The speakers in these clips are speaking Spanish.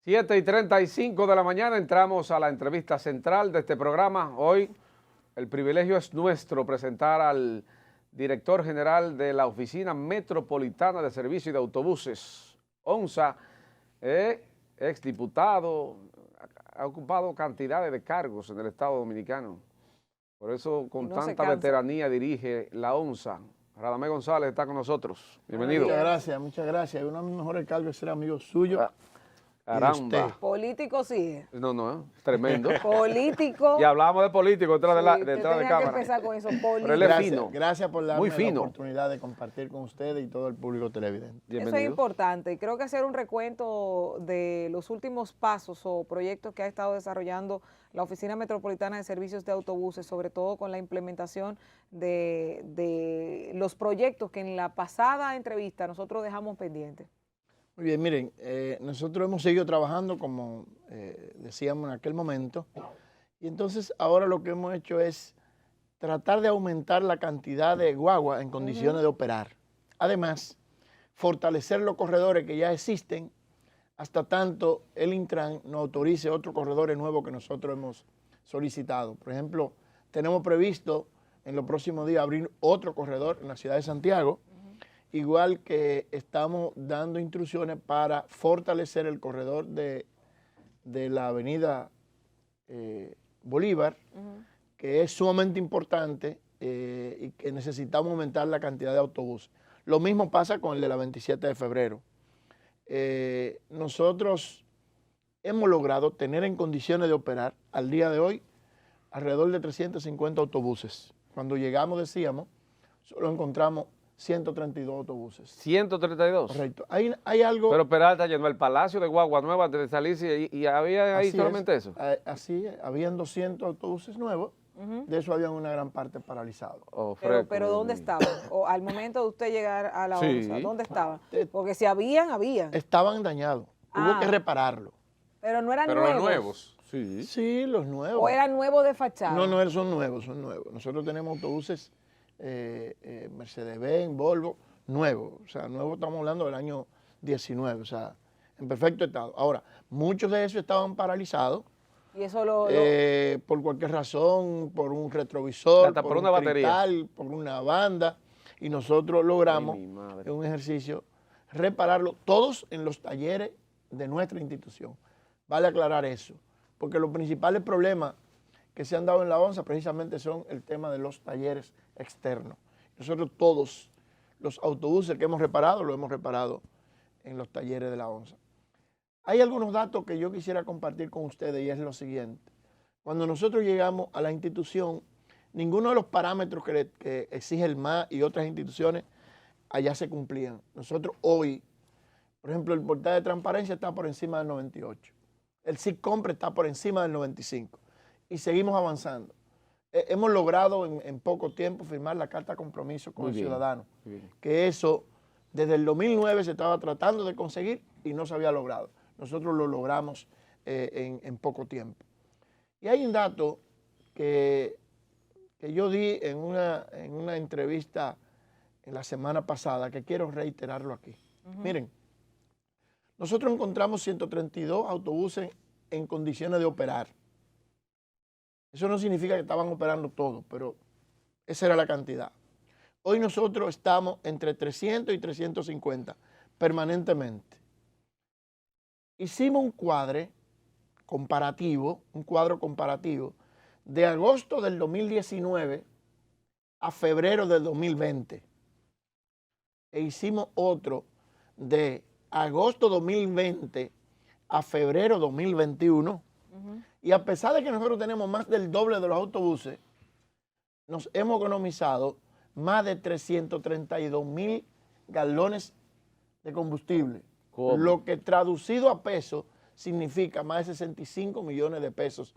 7:35 de la mañana entramos a la entrevista central de este programa. Hoy el privilegio es nuestro presentar al director general de la Oficina Metropolitana de Servicio de Autobuses, ONSA, exdiputado, ha ocupado cantidades de cargos en el Estado Dominicano. Por eso con tanta veteranía dirige la ONSA. Radamés González está con nosotros. Bienvenido. Muchas gracias. Uno de mis mejores cargos es ser amigo suyo. Caramba. Político sí. No, tremendo. Político. Y hablábamos de político detrás de cámara. Que empezar con eso, Pero él es fino. Gracias por darme Muy fino. la oportunidad de compartir con ustedes y todo el público televidente. Eso es importante. Creo que hacer un recuento de los últimos pasos o proyectos que ha estado desarrollando la Oficina Metropolitana de Servicios de Autobuses, sobre todo con la implementación de los proyectos que en la pasada entrevista nosotros dejamos pendientes. Muy bien, miren, nosotros hemos seguido trabajando como decíamos en aquel momento, y entonces ahora lo que hemos hecho es tratar de aumentar la cantidad de guagua en condiciones de operar. Además, fortalecer los corredores que ya existen hasta tanto el Intran no autorice otros corredores nuevos que nosotros hemos solicitado. Por ejemplo, tenemos previsto en los próximos días abrir otro corredor en la ciudad de Santiago, igual que estamos dando instrucciones para fortalecer el corredor de la avenida Bolívar, que es sumamente importante y que necesitamos aumentar la cantidad de autobuses. Lo mismo pasa con el de la 27 de febrero. Nosotros hemos logrado tener en condiciones de operar al día de hoy alrededor de 350 autobuses. Cuando llegamos decíamos, solo encontramos 132 autobuses. 132. Correcto. Hay algo... Pero Peralta llenó el Palacio de Guagua Nueva antes de salirse y había ahí solamente eso. Así es, habían 200 autobuses nuevos, de eso habían una gran parte paralizado. Pero ¿dónde estaban? O al momento de usted llegar a la ONSA, ¿dónde estaban? Porque si habían. Estaban dañados, hubo que repararlo. Pero no eran pero nuevos. Los nuevos. Sí. Sí, los nuevos. ¿O eran nuevos de fachada? No, son nuevos. Nosotros tenemos autobuses Mercedes-Benz, Volvo, nuevos. O sea, nuevos estamos hablando del año 19, o sea, en perfecto estado. Ahora, muchos de esos estaban paralizados. ¿Y eso por cualquier razón, por un retrovisor, por una batería, por una banda, y nosotros logramos en un ejercicio repararlo todos en los talleres de nuestra institución. Vale aclarar eso, porque los principales problemas que se han dado en la ONSA precisamente son el tema de los talleres externos. Nosotros todos los autobuses que hemos reparado, lo hemos reparado en los talleres de la ONSA. Hay algunos datos que yo quisiera compartir con ustedes y es lo siguiente. Cuando nosotros llegamos a la institución, ninguno de los parámetros que exige el MA y otras instituciones allá se cumplían. Nosotros hoy, por ejemplo, el portal de transparencia está por encima del 98. El SIC-Compre está por encima del 95. Y seguimos avanzando. Hemos logrado en poco tiempo firmar la carta de compromiso con el ciudadano. Que eso, desde el 2009 se estaba tratando de conseguir y no se había logrado. Nosotros lo logramos en poco tiempo. Y hay un dato que yo di en una entrevista en la semana pasada que quiero reiterarlo aquí. Miren, nosotros encontramos 132 autobuses en condiciones de operar. Eso no significa que estaban operando todos, pero esa era la cantidad. Hoy nosotros estamos entre 300 y 350 permanentemente. Hicimos un cuadro comparativo de agosto del 2019 a febrero del 2020. E hicimos otro de agosto 2020 a febrero 2021. Y a pesar de que nosotros tenemos más del doble de los autobuses, nos hemos economizado más de 332,000 galones de combustible. ¿Cómo? Lo que traducido a peso significa más de 65 millones de pesos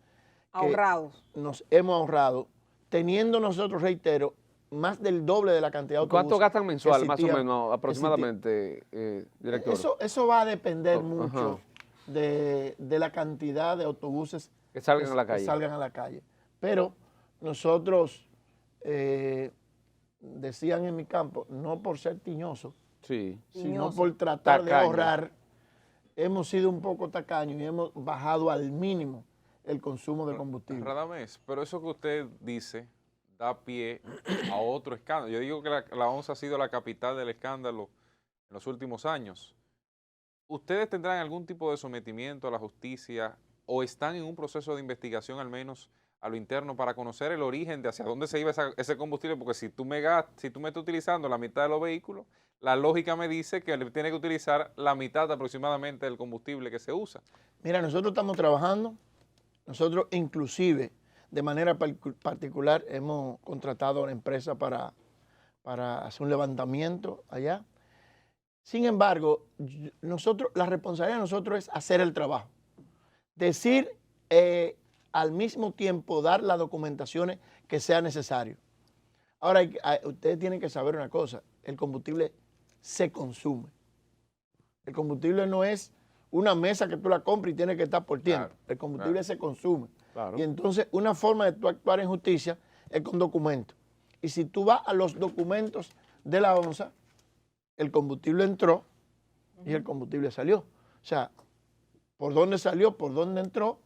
ahorrados. Nos hemos ahorrado, teniendo nosotros, reitero, más del doble de la cantidad de autobuses. ¿Cuánto gastan mensual, más o menos, aproximadamente, director? Eso va a depender mucho de la cantidad de autobuses que salgan a la calle. Pero nosotros, decían en mi campo, no por ser tiñoso, sino por tratar de ahorrar, hemos sido un poco tacaños y hemos bajado al mínimo el consumo de combustible. Radamés, pero eso que usted dice da pie a otro escándalo. Yo digo que la ONSA ha sido la capital del escándalo en los últimos años. ¿Ustedes tendrán algún tipo de sometimiento a la justicia o están en un proceso de investigación al menos a lo interno para conocer el origen de hacia dónde se iba ese combustible? Porque si tú me estás utilizando la mitad de los vehículos, la lógica me dice que tiene que utilizar la mitad aproximadamente del combustible que se usa. Mira, nosotros estamos trabajando, nosotros inclusive de manera particular hemos contratado a una empresa para hacer un levantamiento allá. Sin embargo, la responsabilidad de nosotros es hacer el trabajo. Decir, al mismo tiempo, dar las documentaciones que sea necesario. Ahora, ustedes tienen que saber una cosa, el combustible se consume. El combustible no es una mesa que tú la compras y tiene que estar por tiempo. Claro, el combustible se consume. Claro. Y entonces, una forma de tú actuar en justicia es con documentos. Y si tú vas a los documentos de la ONSA, el combustible entró y el combustible salió. O sea, por dónde salió, por dónde entró,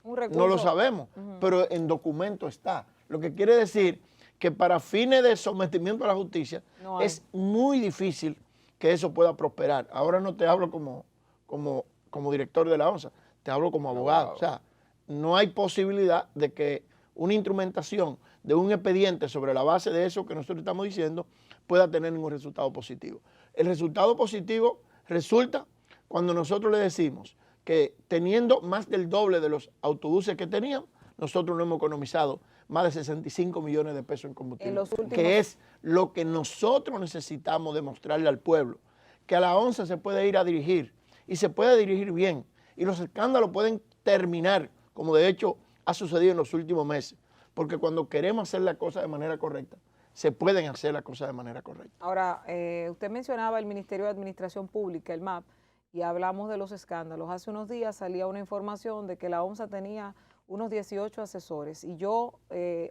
no lo sabemos, pero en documento está. Lo que quiere decir que para fines de sometimiento a la justicia es muy difícil que eso pueda prosperar. Ahora no te hablo como director de la ONSA, te hablo como abogado. O sea, no hay posibilidad de que una instrumentación de un expediente sobre la base de eso que nosotros estamos diciendo pueda tener ningún resultado positivo. El resultado positivo resulta cuando nosotros le decimos que teniendo más del doble de los autobuses que teníamos, nosotros no hemos economizado más de 65 millones de pesos en combustible, que es lo que nosotros necesitamos demostrarle al pueblo, que a la ONSA se puede ir a dirigir y se puede dirigir bien y los escándalos pueden terminar, como de hecho ha sucedido en los últimos meses, porque cuando queremos hacer la cosa de manera correcta, se pueden hacer las cosas de manera correcta. Ahora, usted mencionaba el Ministerio de Administración Pública, el MAP, y hablamos de los escándalos. Hace unos días salía una información de que la ONSA tenía unos 18 asesores y yo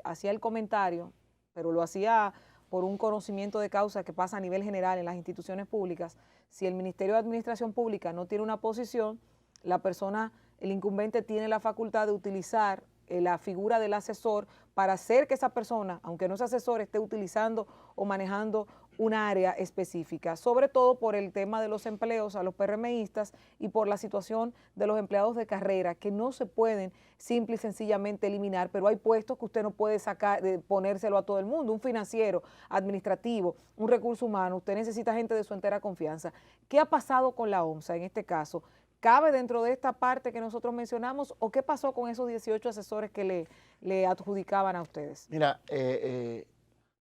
hacía el comentario, pero lo hacía por un conocimiento de causa que pasa a nivel general en las instituciones públicas. Si el Ministerio de Administración Pública no tiene una posición, la persona, el incumbente tiene la facultad de utilizar la figura del asesor para hacer que esa persona, aunque no sea asesor, esté utilizando o manejando una área específica, sobre todo por el tema de los empleos a los PRMistas y por la situación de los empleados de carrera que no se pueden simple y sencillamente eliminar, pero hay puestos que usted no puede sacar, ponérselo a todo el mundo, un financiero, administrativo, un recurso humano, usted necesita gente de su entera confianza. ¿Qué ha pasado con la ONSA en este caso? ¿Cabe dentro de esta parte que nosotros mencionamos o qué pasó con esos 18 asesores que le adjudicaban a ustedes? Mira,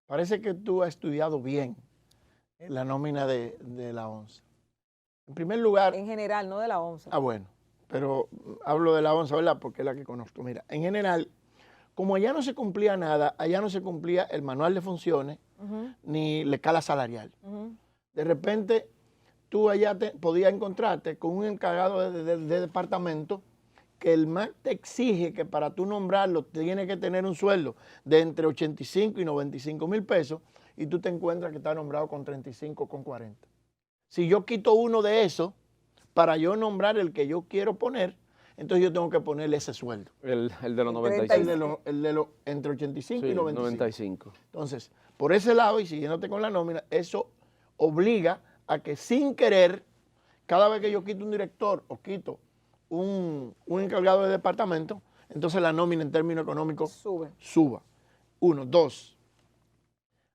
parece que tú has estudiado bien la nómina de la ONSA. En primer lugar... En general, no de la ONSA. Ah, bueno, pero hablo de la ONSA, ¿verdad? Porque es la que conozco. Mira, en general, como allá no se cumplía nada, allá no se cumplía el manual de funciones ni la escala salarial. De repente, tú allá podías encontrarte con un encargado de departamento que el MAC te exige que para tú nombrarlo tiene que tener un sueldo de entre 85 y 95 mil pesos y tú te encuentras que está nombrado con 35, con 40. Si yo quito uno de esos para yo nombrar el que yo quiero poner, entonces yo tengo que ponerle ese sueldo. El de los 95. El de los entre 85 y 95. Entonces, por ese lado y siguiéndote con la nómina, eso obliga a que sin querer, cada vez que yo quito un director o quito un encargado de departamento, entonces la nómina en términos económicos suba. Uno. Dos,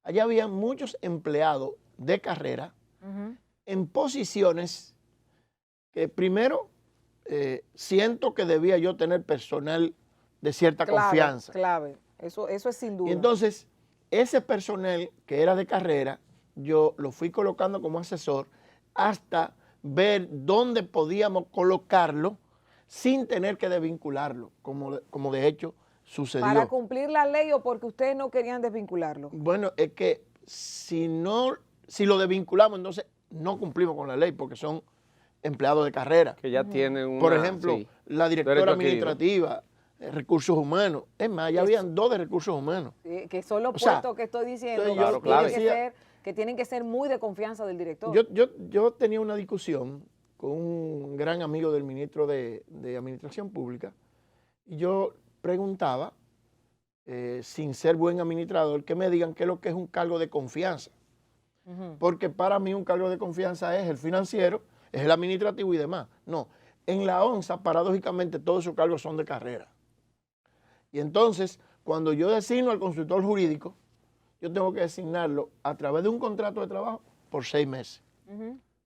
allá había muchos empleados de carrera en posiciones que primero siento que debía yo tener personal de cierta confianza. Clave, eso es sin duda. Y entonces, ese personal que era de carrera, yo lo fui colocando como asesor hasta ver dónde podíamos colocarlo sin tener que desvincularlo, como de hecho sucedió. ¿Para cumplir la ley o porque ustedes no querían desvincularlo? Bueno, es que si lo desvinculamos, entonces no cumplimos con la ley porque son empleados de carrera. Que ya tienen una... Por ejemplo, la directora administrativa, recursos humanos. Es más, ya habían 2 de recursos humanos. Sí, que son los puestos que estoy diciendo. Claro, que tienen que ser muy de confianza del director. Yo tenía una discusión con un gran amigo del ministro de Administración Pública y yo preguntaba, sin ser buen administrador, que me digan qué es lo que es un cargo de confianza. Porque para mí un cargo de confianza es el financiero, es el administrativo y demás. No, en la ONSA, paradójicamente, todos esos cargos son de carrera. Y entonces, cuando yo designo al consultor jurídico, yo tengo que designarlo a través de un contrato de trabajo por 6 meses.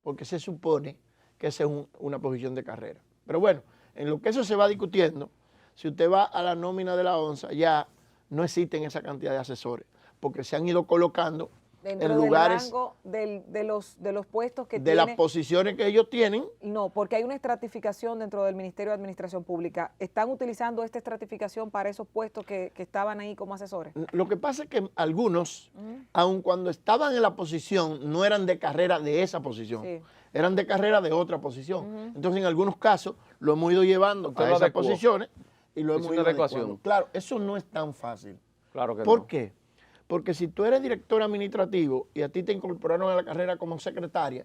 Porque se supone que esa es una posición de carrera. Pero bueno, en lo que eso se va discutiendo, si usted va a la nómina de la ONSA, ya no existen esa cantidad de asesores, porque se han ido colocando dentro en lugares del rango de los puestos que de las posiciones que ellos tienen. No, porque hay una estratificación dentro del Ministerio de Administración Pública. ¿Están utilizando esta estratificación para esos puestos que estaban ahí como asesores? Lo que pasa es que algunos, aun cuando estaban en la posición, no eran de carrera de esa posición, eran de carrera de otra posición. Entonces, en algunos casos, lo hemos ido llevando a esas posiciones y lo hemos ido adecuando. Claro, eso no es tan fácil. Claro que ¿Por qué? Porque si tú eres director administrativo y a ti te incorporaron a la carrera como secretaria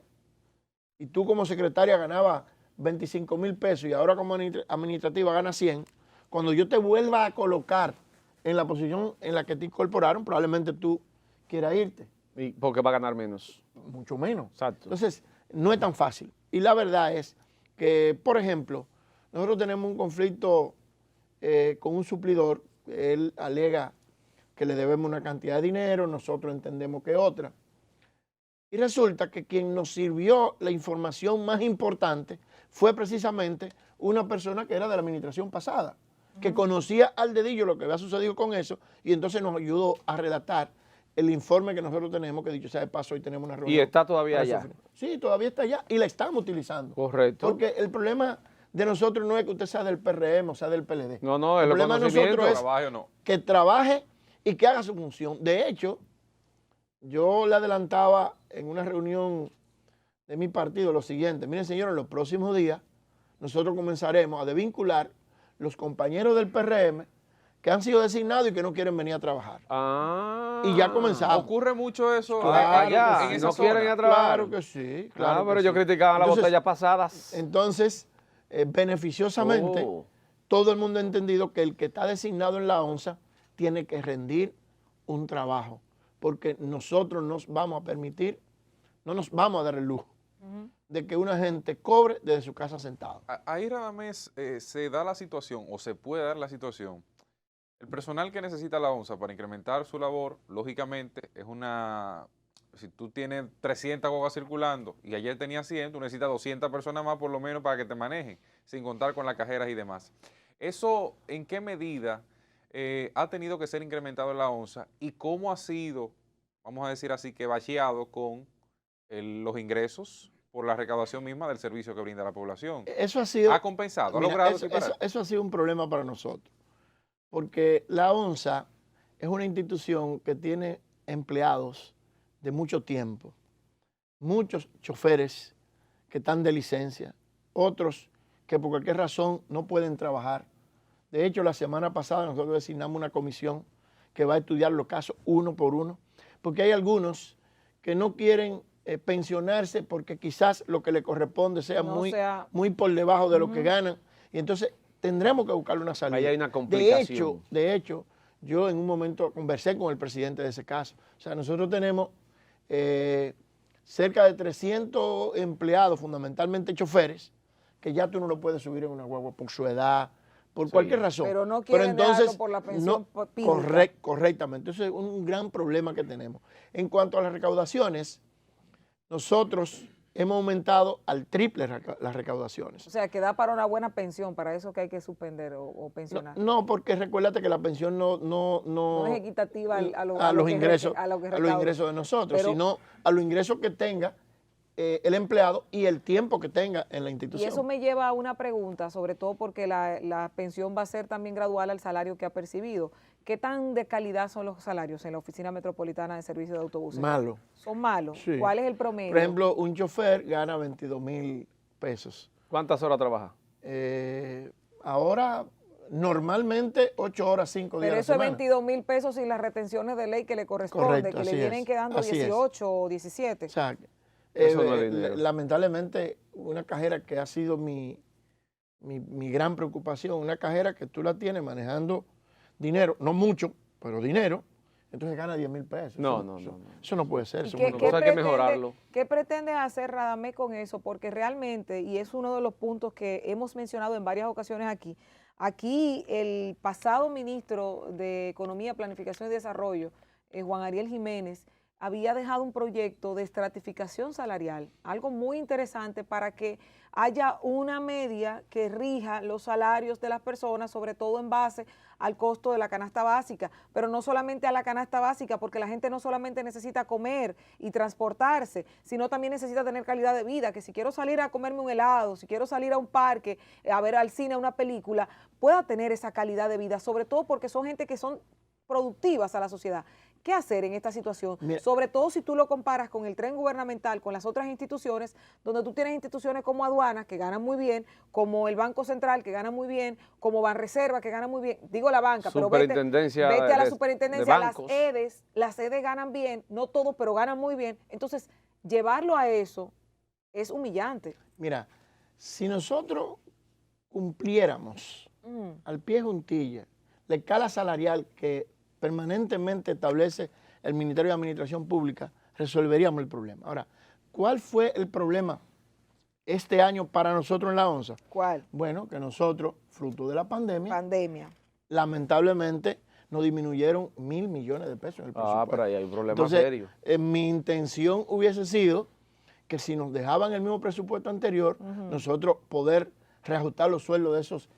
y tú como secretaria ganabas 25,000 pesos y ahora como administrativa ganas 100, cuando yo te vuelva a colocar en la posición en la que te incorporaron, probablemente tú quieras irte. ¿Y por qué va a ganar menos? Mucho menos. Exacto. Entonces, no es tan fácil. Y la verdad es que, por ejemplo, nosotros tenemos un conflicto con un suplidor, él alega que le debemos una cantidad de dinero, nosotros entendemos que otra. Y resulta que quien nos sirvió la información más importante fue precisamente una persona que era de la administración pasada, que conocía al dedillo lo que había sucedido con eso y entonces nos ayudó a redactar el informe que nosotros tenemos, que dicho sea de paso, hoy tenemos una reunión. ¿Y está todavía allá? Sí, todavía está allá y la estamos utilizando. Correcto. Porque el problema de nosotros no es que usted sea del PRM o sea del PLD. No, el el problema de nosotros es trabaje o no. que trabaje y que haga su función. De hecho, yo le adelantaba en una reunión de mi partido lo siguiente: miren, señores, en los próximos días nosotros comenzaremos a desvincular los compañeros del PRM que han sido designados y que no quieren venir a trabajar. Y ya comenzamos. ¿Ocurre mucho eso allá? en esa ¿No zona? quieren ir a trabajar? Claro que sí. Claro pero que yo sí. criticaba las botellas pasadas. Entonces, beneficiosamente, todo el mundo ha entendido que el que está designado en la ONSA tiene que rendir un trabajo, porque nosotros nos vamos a permitir, no nos vamos a dar el lujo de que una gente cobre desde su casa sentado. Ahí, Radamés, se da la situación, o se puede dar la situación. El personal que necesita la ONSA para incrementar su labor, lógicamente, es una... Si tú tienes 300 guaguas circulando y ayer tenías 100, tú necesitas 200 personas más por lo menos para que te manejen, sin contar con las cajeras y demás. ¿Eso en qué medida ha tenido que ser incrementado en la ONSA y cómo ha sido, vamos a decir así, que bacheado con los ingresos por la recaudación misma del servicio que brinda la población? Eso ha sido... ¿Ha compensado? ¿Ha logrado equiparar? Eso ha sido un problema para nosotros, porque la ONSA es una institución que tiene empleados de mucho tiempo, muchos choferes que están de licencia, otros que por cualquier razón no pueden trabajar. De hecho, la semana pasada nosotros designamos una comisión que va a estudiar los casos uno por uno, porque hay algunos que no quieren pensionarse porque quizás lo que le corresponde sea, muy por debajo de lo que ganan, y entonces tendremos que buscarle una salida. Ahí hay una complicación. De hecho, yo en un momento conversé con el presidente de ese caso. O sea, nosotros tenemos cerca de 300 empleados, fundamentalmente choferes, que ya tú no lo puedes subir en una guagua por su edad, por cualquier razón. Pero no quieren dejarlo por la pensión pública. Correctamente. Eso es un gran problema que tenemos. En cuanto a las recaudaciones, nosotros hemos aumentado al triple las recaudaciones. O sea, que da para una buena pensión, para eso que hay que suspender o pensionar. No, porque recuérdate que la pensión no es equitativa a los ingresos de nosotros, sino a los ingresos que tenga el empleado y el tiempo que tenga en la institución. Y eso me lleva a una pregunta, sobre todo porque la pensión va a ser también gradual al salario que ha percibido. ¿Qué tan de calidad son los salarios en la Oficina Metropolitana de Servicios de Autobuses? Malo. ¿Son malos? Sí. ¿Cuál es el promedio? Por ejemplo, un chofer gana 22,000 pesos. ¿Cuántas horas trabaja? Ahora, normalmente 8 horas, 5 días a la semana. Pero eso es 22,000 pesos sin las retenciones de ley que le corresponde, Correcto, que le vienen quedando 18 o 17. Exacto. Eso no es dinero. Lamentablemente, una cajera que ha sido mi gran preocupación, una cajera que tú la tienes manejando dinero, no mucho, pero dinero, entonces gana 10,000 pesos. Eso no puede ser. ¿Y Eso qué, no qué hay que mejorarlo. ¿Qué pretendes hacer, Radamés, con eso? Porque realmente, y es uno de los puntos que hemos mencionado en varias ocasiones aquí el pasado ministro de Economía, Planificación y Desarrollo, Juan Ariel Jiménez, había dejado un proyecto de estratificación salarial, algo muy interesante para que haya una media que rija los salarios de las personas, sobre todo en base al costo de la canasta básica, pero no solamente a la canasta básica, porque la gente no solamente necesita comer y transportarse, sino también necesita tener calidad de vida, que si quiero salir a comerme un helado, si quiero salir a un parque, a ver al cine una película, pueda tener esa calidad de vida, sobre todo porque son gente que son productivas a la sociedad. ¿Qué hacer en esta situación? Mira, sobre todo si tú lo comparas con el tren gubernamental, con las otras instituciones, donde tú tienes instituciones como aduanas, que ganan muy bien, como el Banco Central, que gana muy bien, como Banreserva, que gana muy bien, digo la banca, pero vete a la superintendencia, las EDES ganan bien, no todo, pero ganan muy bien. Entonces, llevarlo a eso es humillante. Mira, si nosotros cumpliéramos al pie juntilla la escala salarial que permanentemente establece el Ministerio de Administración Pública, resolveríamos el problema. Ahora, ¿cuál fue el problema este año para nosotros en la ONSA? ¿Cuál? Bueno, que nosotros, fruto de la pandemia, lamentablemente nos disminuyeron 1.000 millones de pesos en el presupuesto. Pero ahí hay un problema Entonces, serio. Mi intención hubiese sido que si nos dejaban el mismo presupuesto anterior, nosotros poder reajustar los sueldos de esos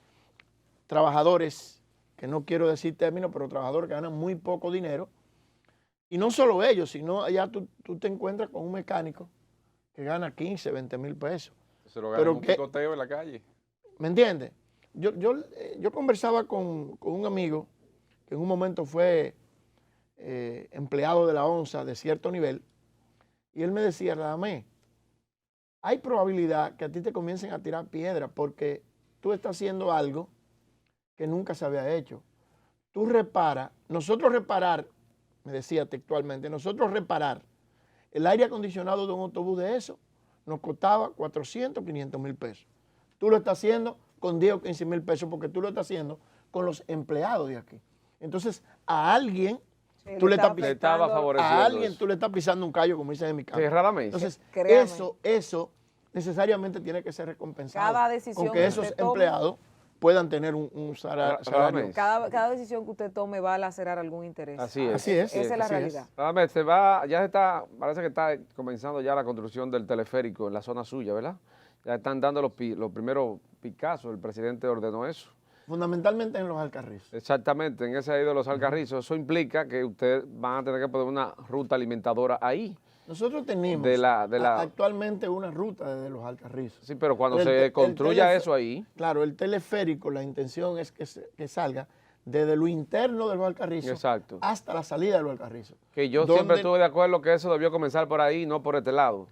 trabajadores, que no quiero decir términos, pero trabajadores que ganan muy poco dinero. Y no solo ellos, sino allá tú te encuentras con un mecánico que gana 15, 20 mil pesos. Se lo gana un picoteo en la calle. ¿Me entiendes? Yo conversaba con un amigo que en un momento fue empleado de la ONSA de cierto nivel, y él me decía, Radamés, hay probabilidad que a ti te comiencen a tirar piedras porque tú estás haciendo algo que nunca se había hecho. Tú reparas, nosotros reparar, me decía textualmente, nosotros reparar el aire acondicionado de un autobús de eso nos costaba 400, 500 mil pesos. Tú lo estás haciendo con 10 o 15 mil pesos porque tú lo estás haciendo con los empleados de aquí. Entonces, a alguien tú le estás pisando un callo, como dicen en mi casa. Entonces, eso necesariamente tiene que ser recompensado. Cada decisión con que esos empleados puedan tener un salario. Cada decisión que usted tome va a lacerar algún interés. Así es. Esa es la realidad. Parece que está comenzando ya la construcción del teleférico en la zona suya, ¿verdad? Ya están dando los primeros picazos, el presidente ordenó eso. Fundamentalmente en los Alcarrizos. Exactamente, en ese ahí de los Alcarrizos. Eso implica que ustedes van a tener que poner una ruta alimentadora ahí. Nosotros tenemos actualmente una ruta desde los Alcarrizos. Sí, pero cuando se construya eso ahí. Claro, el teleférico, la intención es que salga desde lo interno de los Alcarrizos hasta la salida de los Alcarrizos. Que yo siempre estuve de acuerdo que eso debió comenzar por ahí, no por este lado.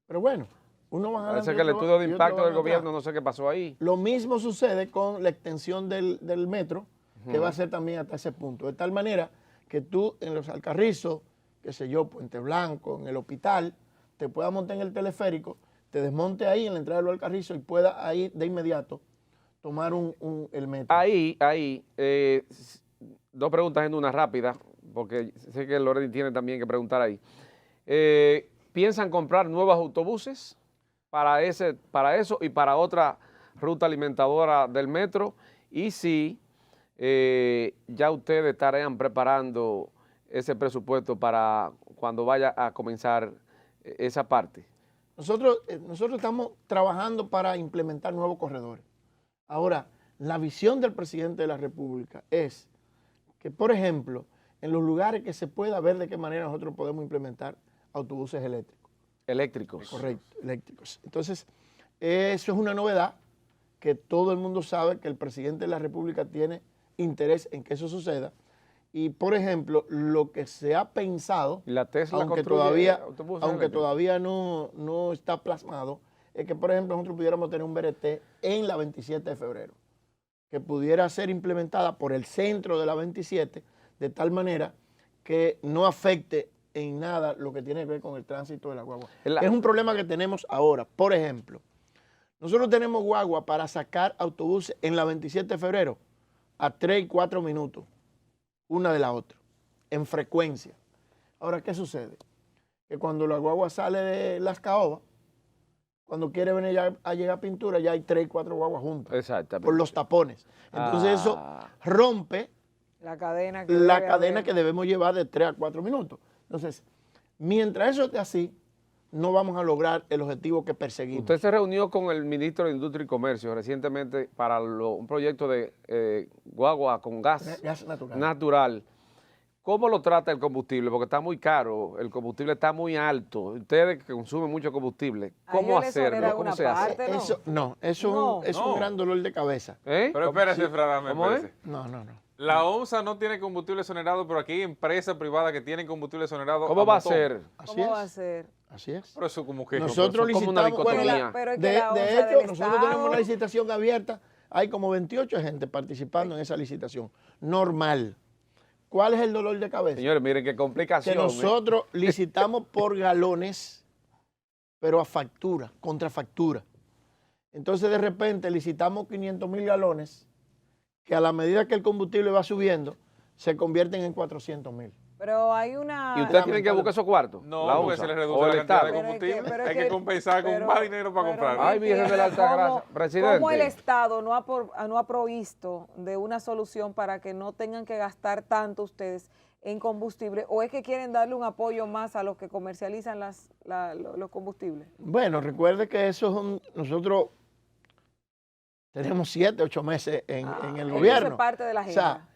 Pero bueno, uno más adelante. Parece que el estudio de impacto del gobierno, no sé qué pasó ahí. Lo mismo sucede con la extensión del metro, que va a ser también hasta ese punto. De tal manera que tú en los Alcarrizos, qué sé yo, Puente Blanco, en el hospital, te puedas montar en el teleférico, te desmonte ahí en la entrada del Alcarrizo y pueda ahí de inmediato tomar el metro. Ahí, dos preguntas en una rápida, porque sé que Loredi tiene también que preguntar ahí. ¿Piensan comprar nuevos autobuses para eso y para otra ruta alimentadora del metro? Y si ya ustedes estarían preparando ese presupuesto para cuando vaya a comenzar esa parte. Nosotros estamos trabajando para implementar nuevos corredores. Ahora, la visión del presidente de la República es que, por ejemplo, en los lugares que se pueda ver de qué manera nosotros podemos implementar autobuses eléctricos. Eléctricos. Correcto, eléctricos. Entonces, eso es una novedad que todo el mundo sabe que el presidente de la República tiene interés en que eso suceda. Y, por ejemplo, lo que se ha pensado, la Tesla aunque todavía no está plasmado, es que, por ejemplo, nosotros pudiéramos tener un BRT en la 27 de febrero, que pudiera ser implementada por el centro de la 27, de tal manera que no afecte en nada lo que tiene que ver con el tránsito de la guagua. La- Es un problema que tenemos ahora. Por ejemplo, nosotros tenemos guagua para sacar autobuses en la 27 de febrero a 3 y 4 minutos, una de la otra, en frecuencia. Ahora, ¿qué sucede? Que cuando la guagua sale de Las Caobas, cuando quiere venir ya a llegar a Pintura, ya hay 3 y 4 guaguas juntas, Exactamente. por los tapones. Entonces eso Ah. rompe La cadena que la debe cadena haber. que debemos llevar de 3 a 4 minutos. Entonces, mientras eso esté así, no vamos a lograr el objetivo que perseguimos. Usted se reunió con el ministro de Industria y Comercio recientemente para un proyecto de guagua con gas Gas natural. natural. ¿Cómo lo trata el combustible? Porque está muy caro, el combustible está muy alto. Ustedes que consumen mucho combustible, A ¿cómo ellos les hacerlo? onera ¿Cómo una se hace? parte, ¿no? Eso es No. un gran dolor de cabeza. ¿Eh? Pero espérese, Fradame, ¿Cómo es? espérese. No. La OMSA no tiene combustible exonerado, pero aquí hay empresas privadas que tienen combustible exonerado. ¿Cómo va a montón. ser? Así ¿Cómo es. va a ser? Así es. Pero eso como que... Nosotros eso es como una licitamos, bueno, dicotomía. Pero es que de la onza hecho, del nosotros Estado- tenemos una licitación abierta, hay como 28 gente participando en esa licitación, normal. ¿Cuál es el dolor de cabeza? Señores, miren qué complicación. Que nosotros licitamos por galones, pero a factura, contra factura. Entonces, de repente, licitamos 500,000 galones, que a la medida que el combustible va subiendo, se convierten en 400,000. Pero hay una... ¿Y ustedes tienen que buscar esos cuartos? No, ¿La porque ONSA? se les ¿O reduce el la cantidad de Estado? combustible. pero es Hay que compensar con pero- más dinero para pero comprar. no Ay, Virgen de la entiendo Alta Gracia. cómo- Presidente. ¿Cómo el Estado no ha provisto de una solución para que no tengan que gastar tanto ustedes en combustible? ¿O es que quieren darle un apoyo más a los que comercializan los combustibles? Bueno, recuerde que nosotros tenemos 7, 8 meses en el Eso gobierno. es parte de la O agenda. sea,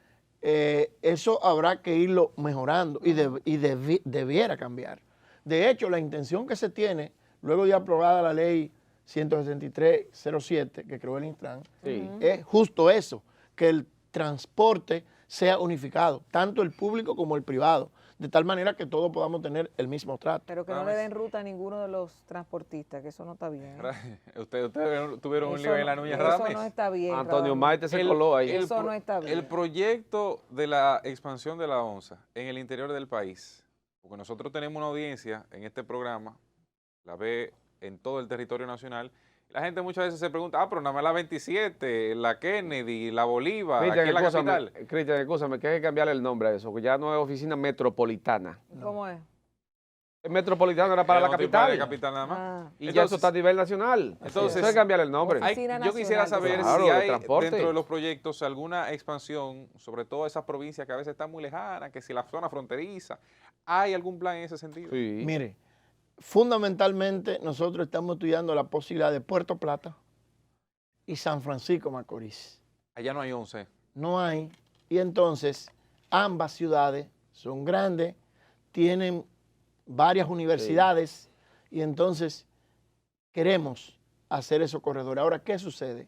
eso habrá que irlo mejorando y debiera cambiar. De hecho, la intención que se tiene, luego de aprobada la ley 16307 que creó el Intran, Sí. es justo eso, que el transporte sea unificado, tanto el público como el privado, de tal manera que todos podamos tener el mismo trato. Pero que no le den ruta a ninguno de los transportistas, que eso no está bien. Ustedes tuvieron un Eso lío en no- la Núñez Eso Radames. no está bien. Antonio Radames. Maite se coló ahí. Eso no está bien. El proyecto de la expansión de la ONSA en el interior del país, porque nosotros tenemos una audiencia en este programa, la ve en todo el territorio nacional, la gente muchas veces se pregunta, pero nada más la 27, la Kennedy, la Bolívar, aquí en la capital. Cristian, escúchame, que hay que cambiarle el nombre a eso, que ya no es oficina metropolitana. ¿Cómo es? El metropolitano era para la Era para capital. la capital nada más. Ah. Y ya Entonces- eso está a nivel nacional. Entonces- Eso hay que cambiarle el nombre. Hay- Oficina yo quisiera Nacional de saber Claro, si de hay transporte. dentro de los proyectos alguna expansión, sobre todo esas provincias que a veces están muy lejanas, que si la zona fronteriza, ¿hay algún plan en ese sentido? Sí. Mire, fundamentalmente nosotros estamos estudiando la posibilidad de Puerto Plata y San Francisco Macorís. Allá no hay 11. No hay. Y entonces ambas ciudades son grandes, tienen varias universidades y entonces queremos hacer esos corredores. Ahora, ¿qué sucede?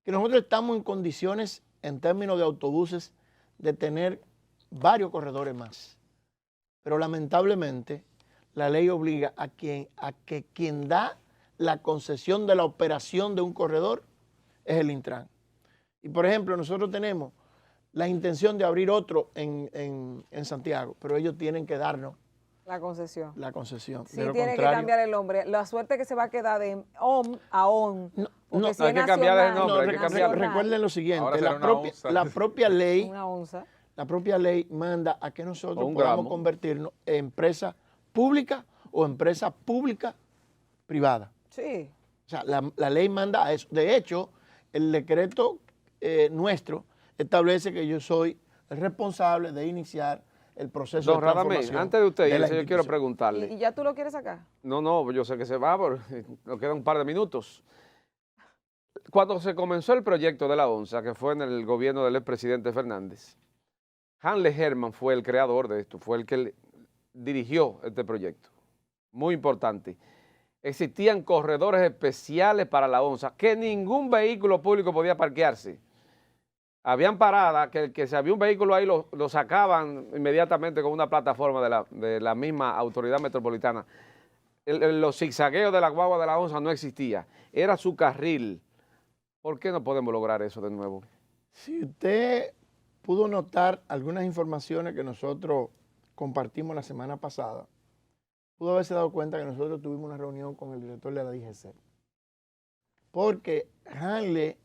Que nosotros estamos en condiciones, en términos de autobuses, de tener varios corredores más. Pero lamentablemente la ley obliga a que quien da la concesión de la operación de un corredor es el Intran. Y por ejemplo, nosotros tenemos la intención de abrir otro en Santiago, pero ellos tienen que darnos La concesión. la concesión. Sí, De lo tiene que contrario- cambiar el nombre. La suerte que se va a quedar de OM a ON. No, Porque no, si hay es que cambiar el nacional, nombre, hay que No, cambiarlo. recuerden lo siguiente, Ahora será la una propia, onza. la propia ley, Una onza. la propia ley manda a que nosotros O un podamos gramo. convertirnos en empresa pública o empresa pública privada. Sí. O sea, la ley manda a eso. De hecho, el decreto nuestro establece que yo soy el responsable de iniciar el proceso Don de Radamés, transformación. antes de usted de la irse, yo quiero institución. preguntarle. ¿Y ya tú lo quieres sacar? No, yo sé que se va, pero nos quedan un par de minutos. Cuando se comenzó el proyecto de la ONSA, que fue en el gobierno del expresidente Fernández, Hanle Herman fue el creador de esto, fue el que dirigió este proyecto. Muy importante. Existían corredores especiales para la ONSA, que ningún vehículo público podía parquearse. Habían paradas que si había un vehículo ahí lo sacaban inmediatamente con una plataforma de la misma autoridad metropolitana. Los zigzagueos de la guagua de la ONSA no existía, era su carril. ¿Por qué no podemos lograr eso de nuevo? Si usted pudo notar algunas informaciones que nosotros compartimos la semana pasada, pudo haberse dado cuenta que nosotros tuvimos una reunión con el director de la DGC. Porque Hanley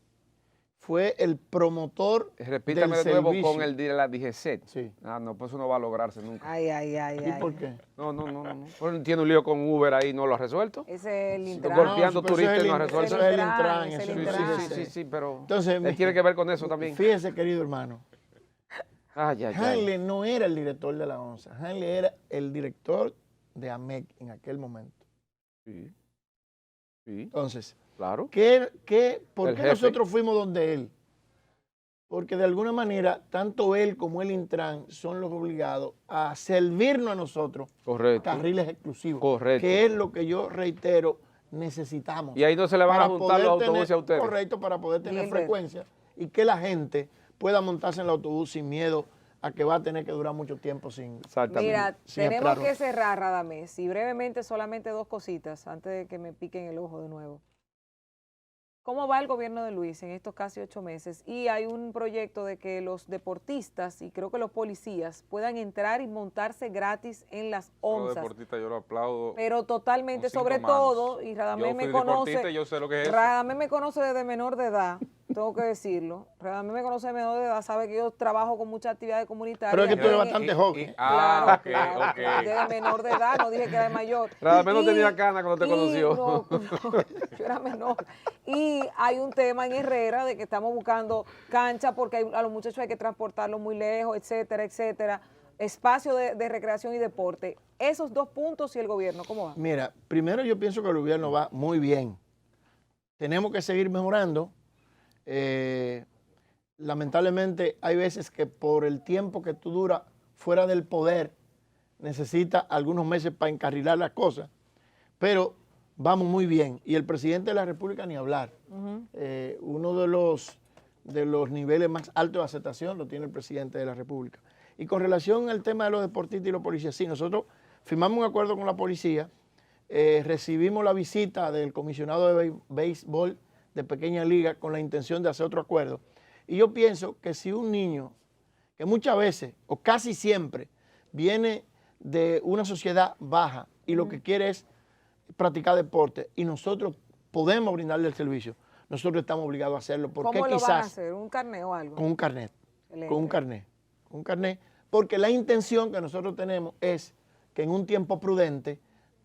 fue el promotor Repítame del de nuevo servicio. con el de la DGC. Sí. Ah, no, pues eso no va a lograrse nunca. Ay, ay, ay, ¿Y ay. por qué? No. Pues tiene un lío con Uber ahí, no lo ha resuelto. Ese es el Sí, Intran. golpeando pero turistas eso y no ha es resuelto. Eso es el Intran, Intran. es el eso es Intran. Sí, pero Entonces, él tiene que ver con eso también. Fíjese, querido hermano, Ay. Hanley no era el director de la ONSA, Hanley era el director de AMEC en aquel momento. Sí, Entonces, claro. ¿por qué jefe. nosotros fuimos donde él? Porque de alguna manera, tanto él como el Intran son los obligados a servirnos a nosotros Correcto. carriles exclusivos. Correcto. Que es lo que yo reitero, necesitamos. Y ahí no se le van a para juntar poder los autobuses tener- a ustedes. Correcto, para poder tener Gilbert. frecuencia y que la gente pueda montarse en el autobús sin miedo a que va a tener que durar mucho tiempo sin... Exactamente. Mira, sin tenemos esperarlo. que cerrar, Radamés, y brevemente solamente dos cositas antes de que me piquen el ojo de nuevo. ¿Cómo va el gobierno de Luis en estos casi 8 meses? Y hay un proyecto de que los deportistas y creo que los policías puedan entrar y montarse gratis en las Los ONSAs. deportistas yo lo aplaudo. Pero totalmente, con 5 sobre manos. todo, y Radamés Yo me fui conoce, deportista y yo sé lo que es eso. Radamés me conoce desde menor de edad, tengo que decirlo. Radamés me conoce de menor de edad, sabe que yo trabajo con muchas actividades comunitarias. Pero es que tú eres en- bastante joven. Ah, Claro, ok. desde menor de edad, no dije que era mayor. Radamés no Y- tenía cana cuando te y conoció. No, yo era menor. Y hay un tema en Herrera de que estamos buscando cancha porque a los muchachos hay que transportarlos muy lejos, etcétera, etcétera. Espacio de recreación y deporte. Esos dos puntos y el gobierno, ¿cómo va? Mira, primero yo pienso que el gobierno va muy bien. Tenemos que seguir mejorando. Lamentablemente hay veces que por el tiempo que tú duras fuera del poder, necesitas algunos meses para encarrilar las cosas, pero vamos muy bien. Y el presidente de la República ni hablar. Uno de los niveles más altos de aceptación lo tiene el presidente de la República. Y con relación al tema de los deportistas y los policías, sí, nosotros firmamos un acuerdo con la policía, recibimos la visita del comisionado de béisbol de pequeña liga con la intención de hacer otro acuerdo. Y yo pienso que si un niño, que muchas veces o casi siempre viene de una sociedad baja y lo que quiere es practicar deporte y nosotros podemos brindarle el servicio, nosotros estamos obligados a hacerlo. Porque ¿Cómo lo quizás van a hacer? ¿Un carnet o algo? con un carnet, Excelente. con un carnet, porque la intención que nosotros tenemos es que en un tiempo prudente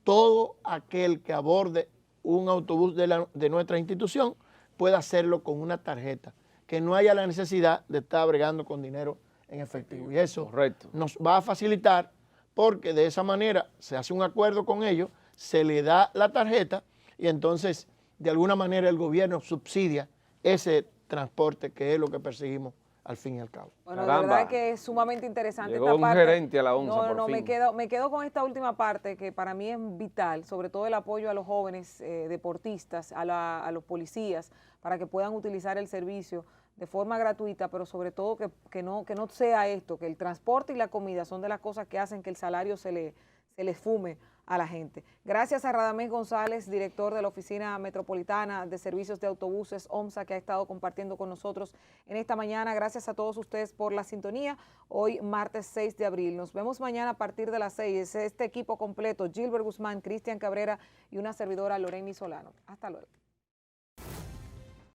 todo aquel que aborde un autobús de nuestra institución pueda hacerlo con una tarjeta, que no haya la necesidad de estar bregando con dinero en efectivo. Y eso Correcto. nos va a facilitar porque de esa manera se hace un acuerdo con ellos, se le da la tarjeta y entonces de alguna manera el gobierno subsidia ese transporte que es lo que perseguimos al fin y al cabo. Bueno, Caramba. de verdad que es sumamente interesante Llegó esta un parte. gerente a la ONSA, por me fin. quedo con esta última parte que para mí es vital, sobre todo el apoyo a los jóvenes deportistas, a los policías, para que puedan utilizar el servicio de forma gratuita, pero sobre todo que no sea esto, que el transporte y la comida son de las cosas que hacen que el salario se le fume a la gente. Gracias a Radamés González, director de la Oficina Metropolitana de Servicios de Autobuses, OMSA, que ha estado compartiendo con nosotros en esta mañana. Gracias a todos ustedes por la sintonía. Hoy, martes 6 de abril. Nos vemos mañana a partir de las 6. Este equipo completo, Gilbert Guzmán, Cristian Cabrera y una servidora, Loreni Solano. Hasta luego.